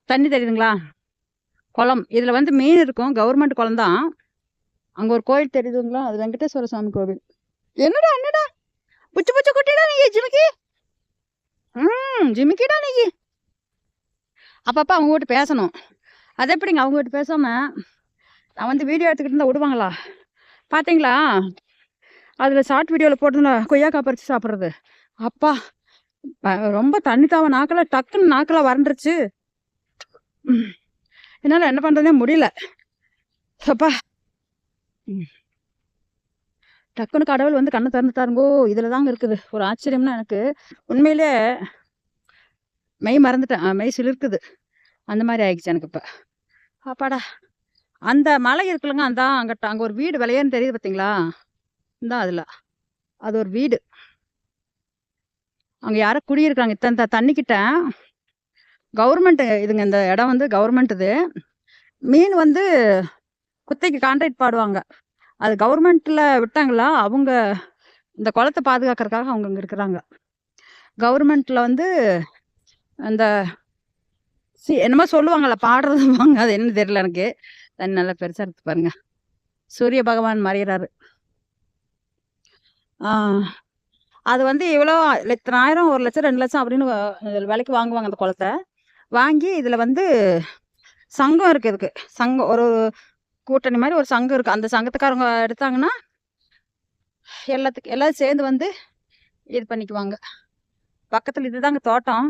தண்ணி தெரியுதுங்களா? குளம். இதுல வந்து மீன் இருக்கும். கவர்மெண்ட் குளம் தான். அங்க ஒரு கோயில் தெரியுதுங்களா? அது வெங்கடேஸ்வர சாமி கோவில். என்னடா என்னடா? புச்சு புச்சு குட்டிடா நீ ஜிமிக்கி. ஜிமிக்கிடா நீ. அப்பப்ப அவங்க கிட்ட பேசணும். அது எப்படிங்க அவங்க கிட்ட பேசாம நான் வந்து வீடியோ எடுத்துக்கிட்டு இருந்தா விடுவாங்களா? பாத்தீங்களா? அதுல ஷார்ட் வீடியோல போட்டு கொய்யாக்காய் பறிச்சு சாப்பிடுறது. அப்பா ரொம்ப தண்ணி தாவ நாக்கல டக்குன்னு நாக்கல வறண்டுருச்சு. என்னால என்ன பண்றதுனே முடியல. அப்பா டக்குன்னு கடவுள் வந்து கண்ணை திறந்துட்டாருங்கோ. இதுல தாங்க இருக்குது ஒரு ஆச்சரியம்னா எனக்கு உண்மையிலே மெய் மறந்துட்டேன். மெய் சிலிர்க்குது. அந்த மாதிரி ஆயிடுச்சு எனக்கு இப்ப. அப்பாடா அந்த மலை இருக்குல்லங்க, அந்த அங்கிட்ட அங்க ஒரு வீடு விளையான்னு தெரியுது பார்த்தீங்களா? இந்தா அதுல அது ஒரு வீடு. அங்க யாரோ குடியிருக்காங்க. இத்தனை தண்ணிக்கிட்ட கவர்மெண்ட் இதுங்க. இந்த இடம் வந்து கவர்மெண்ட் இது. மீன் வந்து குத்தைக்கு கான்ட்ராக்ட் பாடுவாங்க. அது கவர்மெண்ட்ல விட்டாங்களா? அவங்க இந்த குளத்தை பாதுகாக்கிறதுக்காக அவங்க இங்க இருக்கிறாங்க. கவர்மெண்ட்ல வந்து அந்த என்னமோ சொல்லுவாங்கல்ல, பாடுறதுவாங்க. அது என்ன தெரியல எனக்கு. தண்ணி நல்லா பெருசா இருக்கு பாருங்க. சூரிய பகவான் மறையிறாரு. அது வந்து இவ்வளோ இத்தனாயிரம் 1,00,000 2,00,000 அப்படின்னு விலைக்கு வாங்குவாங்க அந்த குளத்தை. வாங்கி இதுல வந்து சங்கம் இருக்கு. இதுக்கு சங்கம் ஒரு கூட்டணி மாதிரி ஒரு சங்கம் இருக்கு. அந்த சங்கத்துக்காரங்க எடுத்தாங்கன்னா எல்லாரும் சேர்ந்து வந்து இது பண்ணிக்குவாங்க. பக்கத்துல இதுதாங்க தோட்டம்.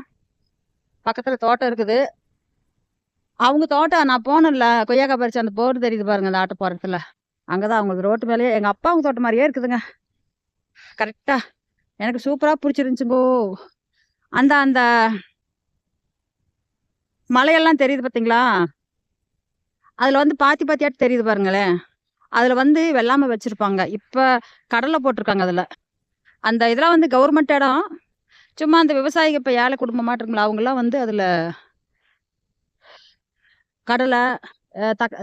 பக்கத்துல தோட்டம் இருக்குது. அவங்க தோட்டம் நான் போனேன்ல, கொய்யாக்காய் பறிச்சு அந்த போர்டு தெரியுது பாருங்க, அந்த ஆட்டோ போறதுல. அங்கதான் அவங்களுக்கு ரோட்டு மேலேயே எங்க அப்பாவுங்க தோட்டம் மாதிரியே இருக்குதுங்க. கரெக்டா எனக்கு சூப்பரா பிடிச்சிருந்துச்சுங்கோ. அந்த அந்த மலையெல்லாம் தெரியுது பார்த்தீங்களா? அதுல வந்து பாத்தியாட்டு தெரியுது பாருங்களேன். அதுல வந்து வெள்ளாமை வச்சிருப்பாங்க. இப்ப கடலை போட்டிருக்காங்க அதுல. அந்த இதெல்லாம் வந்து கவர்மெண்ட் இடம். சும்மா அந்த விவசாயிகள் இப்ப ஏழை குடும்பமாட்டு இருக்குங்களா, அவங்கெல்லாம் வந்து அதுல கடலை,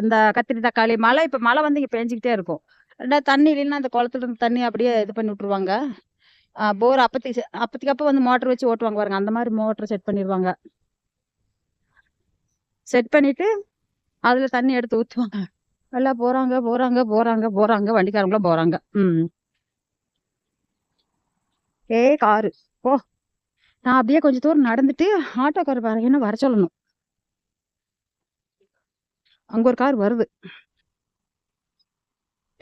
இந்த கத்திரி, தக்காளி. இப்ப மழை வந்து இங்க பெஞ்சுக்கிட்டே இருக்கும். தண்ணி இல்லைன்னா அந்த குளத்துல இருந்து தண்ணி அப்படியே இது பண்ணி விட்டுருவாங்க. போர் அப்பத்திக்கப்ப வந்து மோட்டர் வச்சு ஓட்டுவாங்க பாருங்க. அந்த மாதிரி மோட்டர் செட் பண்ணிடுவாங்க. செட் பண்ணிட்டு அதுல தண்ணி எடுத்து ஊத்துவாங்க. எல்லாம் போறாங்க போறாங்க போறாங்க போறாங்க வண்டிக்காரங்களும் போறாங்க. காரு போ. நான் அப்படியே கொஞ்சம் தூரம் நடந்துட்டு ஆட்டோக்காரர் பாருங்கன்னா வர சொல்லணும். அங்க ஒரு கார் வருது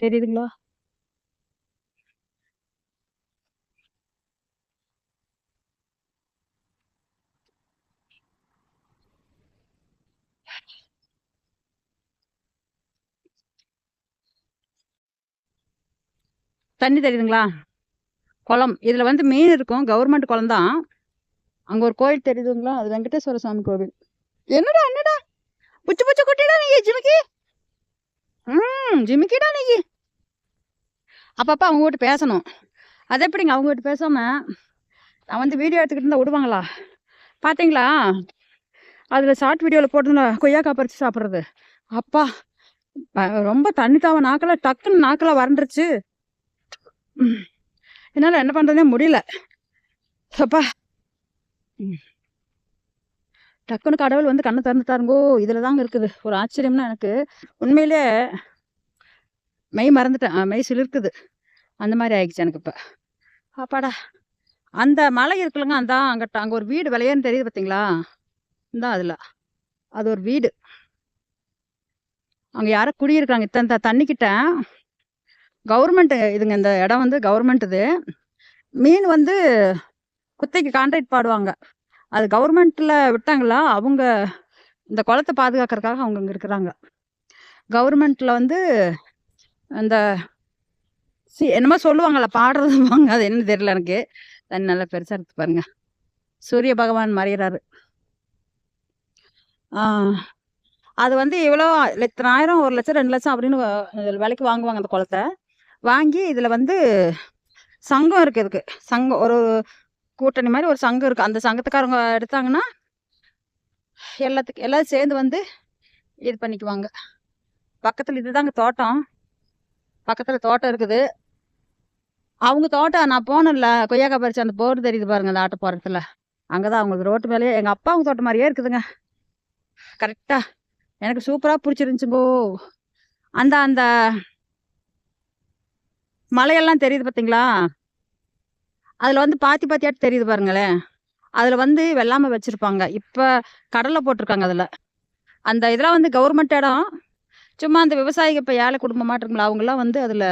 தெரியுதுங்களா? தண்ணி தெரியுதுங்களா? குளம். இதுல வந்து மீன் இருக்கும். கவர்மெண்ட் குளம் தான். அங்க ஒரு கோயில் தெரியுதுங்களா? அது வெங்கடேஸ்வர சாமி கோவில். என்னடா என்னடா? புச்சு புச்சு குட்டிடா நீ ஜிமிக்கி. ஜிமிக்கிடா நீ. அப்பப்ப அவங்க கிட்ட பேசணும். அது எப்படிங்க அவங்க கிட்ட பேசாம நான் வந்து வீடியோ எடுத்துக்கிட்டு இருந்தா விடுவாங்களா? பாத்தீங்களா? அதுல ஷார்ட் வீடியோல போட்டு கொய்யாக்காய் பறிச்சு சாப்பிடுறது. அப்பா ரொம்ப தண்ணி தாவ நாக்கல டக்குன்னு நாக்கல வறண்டுருச்சு. என்னால என்ன பண்றதுனே முடியல. அப்பா டக்குன்னு கடவுள் வந்து கண்ணை திறந்துட்டாருங்கோ. இதுல தாங்க இருக்குது ஒரு ஆச்சரியம்னா எனக்கு உண்மையிலே மெய் மறந்துட்டேன். மெய் சிலிர்க்குது. அந்த மாதிரி ஆயிடுச்சு எனக்கு இப்ப. அப்பாடா அந்த மலை இருக்குல்லங்க, அந்த அங்க ஒரு வீடு விளையான்னு தெரியுது பார்த்தீங்களா? இந்தா அதுல அது ஒரு வீடு. அங்க யாரோ குடியிருக்காங்க. இத்தனை தண்ணிக்கிட்ட கவர்மெண்ட் இதுங்க. இந்த இடம் வந்து கவர்மெண்ட் இது. மீன் வந்து குத்தைக்கு கான்ட்ராக்ட் பாடுவாங்க. அது கவர்மெண்ட்ல விட்டாங்களா? அவங்க இந்த குளத்தை பாதுகாக்கிறதுக்காக அவங்க இங்க இருக்கிறாங்க. கவர்மெண்ட்ல வந்து அந்த என்னமோ சொல்லுவாங்கல்ல, பாடுறதுவாங்க. அது என்ன தெரியல எனக்கு. தண்ணி நல்லா பெருசா இருக்கு பாருங்க. சூரிய பகவான் மறையிறாரு. அது வந்து இவ்வளோ இத்தனாயிரம் 1,00,000 2,00,000 அப்படின்னு விலைக்கு வாங்குவாங்க அந்த குளத்தை. வாங்கி இதுல வந்து சங்கம் இருக்கு. இதுக்கு சங்கம் ஒரு கூட்டணி மாதிரி ஒரு சங்கம் இருக்கு. அந்த சங்கத்துக்காரங்க எடுத்தாங்கன்னா எல்லாரும் சேர்ந்து வந்து இது பண்ணிக்குவாங்க. பக்கத்துல இதுதாங்க தோட்டம். பக்கத்துல தோட்டம் இருக்குது. அவங்க தோட்டம் நான் போனேன்ல, கொய்யாக்காய் பறிச்சு அந்த போர்டு தெரியுது பாருங்க, அந்த ஆட்டோ போறதுல. அங்கதான் அவங்களுக்கு ரோட்டு மேலேயே எங்க அப்பாவுங்க தோட்டம் மாதிரியே இருக்குதுங்க. கரெக்டா எனக்கு சூப்பரா பிடிச்சிருந்துச்சுங்கோ. அந்த அந்த மலையெல்லாம் தெரியுது பார்த்தீங்களா? அதுல வந்து பாத்தி பாத்தியாட்டு தெரியுது பாருங்களேன். அதுல வந்து வெள்ளாமை வச்சிருப்பாங்க. இப்ப கடலை போட்டிருக்காங்க அதுல. அந்த இதெல்லாம் வந்து கவர்மெண்ட் இடம். சும்மா அந்த விவசாயிங்க இப்ப ஏழை குடும்பமாட்டு இருக்கும்ல, அவங்கலாம் வந்து அதுல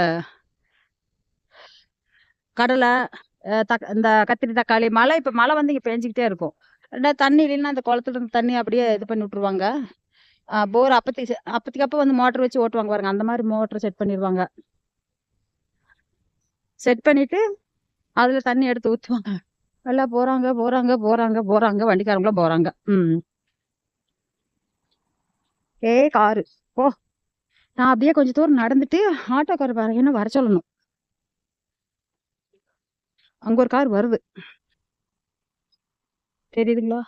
கடலை, இந்த கத்திரி, தக்காளி இப்ப மழை வந்து இங்க பேஞ்சுக்கிட்டே இருக்கும். 2வது தண்ணி இல்லைன்னா அந்த குளத்துல இருந்து தண்ணி அப்படியே இது பண்ணி விட்டுருவாங்க. போர் அப்பத்திக்கு அப்ப வந்து மோட்டர் வச்சு ஓட்டுவாங்க பாருங்க. அந்த மாரி மோட்டர் செட் பண்ணிருவாங்க. செட் பண்ணிட்டு அதுல தண்ணி எடுத்து ஊத்துவாங்க. எல்லாம் போறாங்க, போறாங்க, போறாங்க, போறாங்க. வண்டிக்காரங்களும் போறாங்க. காரு. போ! நான் அப்படியே கொஞ்சம் தூரம் நடந்துட்டு ஆட்டோக்காரர் பாருங்கன்னு வர சொல்லணும். அங்க ஒரு கார் வருது. தெரியுதுங்களா?